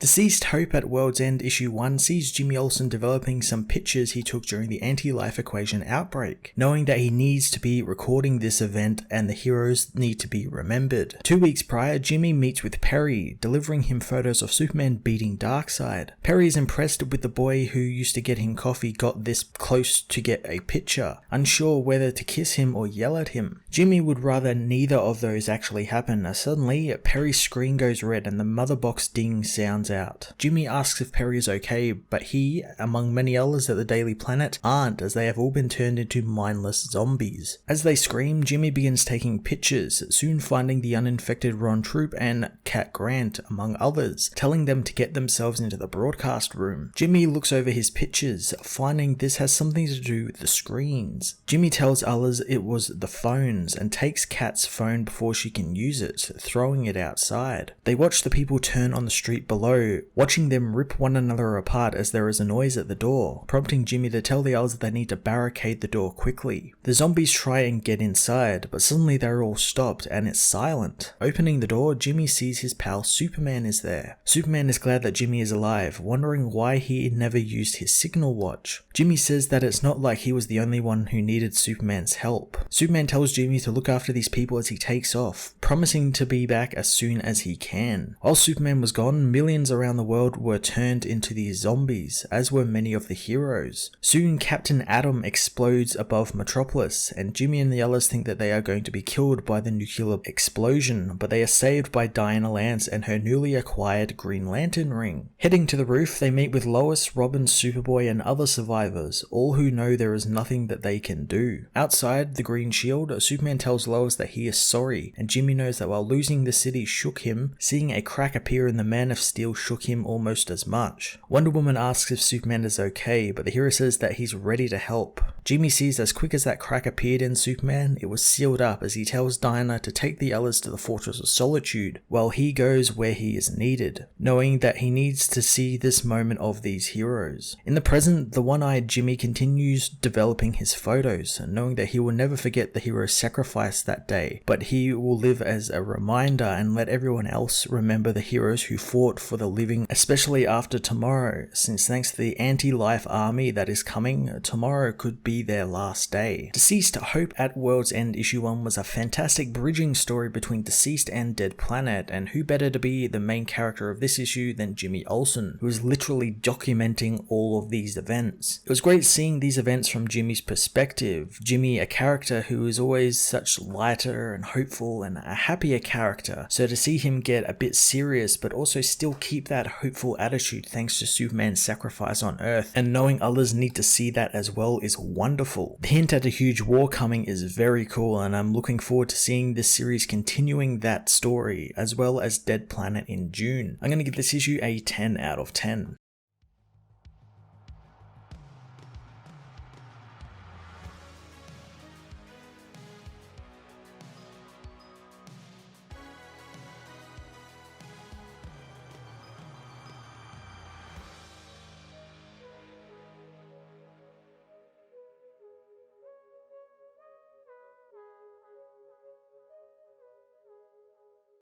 Deceased Hope at World's End Issue 1 sees Jimmy Olsen developing some pictures he took during the anti-life equation outbreak, knowing that he needs to be recording this event and the heroes need to be remembered. 2 weeks prior, Jimmy meets with Perry, delivering him photos of Superman beating Darkseid. Perry is impressed with the boy who used to get him coffee got this close to get a picture, unsure whether to kiss him or yell at him. Jimmy would rather neither of those actually happen, as suddenly Perry's screen goes red and the mother box ding sounds out. Jimmy asks if Perry is okay, but he, among many others at the Daily Planet, aren't, as they have all been turned into mindless zombies. As they scream, Jimmy begins taking pictures, soon finding the uninfected Ron Troop and Cat Grant, among others, telling them to get themselves into the broadcast room. Jimmy looks over his pictures, finding this has something to do with the screens. Jimmy tells others it was the phones and takes Cat's phone before she can use it, throwing it outside. They watch the people turn on the street below, watching them rip one another apart as there is a noise at the door, prompting Jimmy to tell the others that they need to barricade the door quickly. The zombies try and get inside, but suddenly they're all stopped and it's silent. Opening the door, Jimmy sees his pal Superman is there. Superman is glad that Jimmy is alive, wondering why he never used his signal watch. Jimmy says that it's not like he was the only one who needed Superman's help. Superman tells Jimmy to look after these people as he takes off, promising to be back as soon as he can. While Superman was gone, millions around the world were turned into these zombies, as were many of the heroes. Soon Captain Atom explodes above Metropolis, and Jimmy and the others think that they are going to be killed by the nuclear explosion, but they are saved by Diana Lance and her newly acquired Green Lantern ring. Heading to the roof, they meet with Lois, Robin, Superboy and other survivors, all who know there is nothing that they can do. Outside the Green Shield, Superman tells Lois that he is sorry, and Jimmy knows that while losing the city shook him, seeing a crack appear in the Man of Steel shook him almost as much. Wonder Woman asks if Superman is okay, but the hero says that he's ready to help. Jimmy sees as quick as that crack appeared in Superman, it was sealed up as he tells Diana to take the others to the Fortress of Solitude, while he goes where he is needed, knowing that he needs to see this moment of these heroes. In the present, the one-eyed Jimmy continues developing his photos, knowing that he will never forget the hero's sacrifice that day, but he will live as a reminder and let everyone else remember the heroes who fought for the living, especially after tomorrow, since thanks to the anti-life army that is coming, tomorrow could be their last day. Deceased Hope at World's End Issue 1 was a fantastic bridging story between Deceased and Dead Planet, and who better to be the main character of this issue than Jimmy Olsen, who is literally documenting all of these events. It was great seeing these events from Jimmy's perspective. Jimmy, a character who is always such lighter and hopeful and a happier character, so to see him get a bit serious but also still keep that hopeful attitude thanks to Superman's sacrifice on Earth, and knowing others need to see that as well is wonderful. The hint at a huge war coming is very cool, and I'm looking forward to seeing this series continuing that story, as well as Dead Planet in June. I'm going to give this issue a 10 out of 10.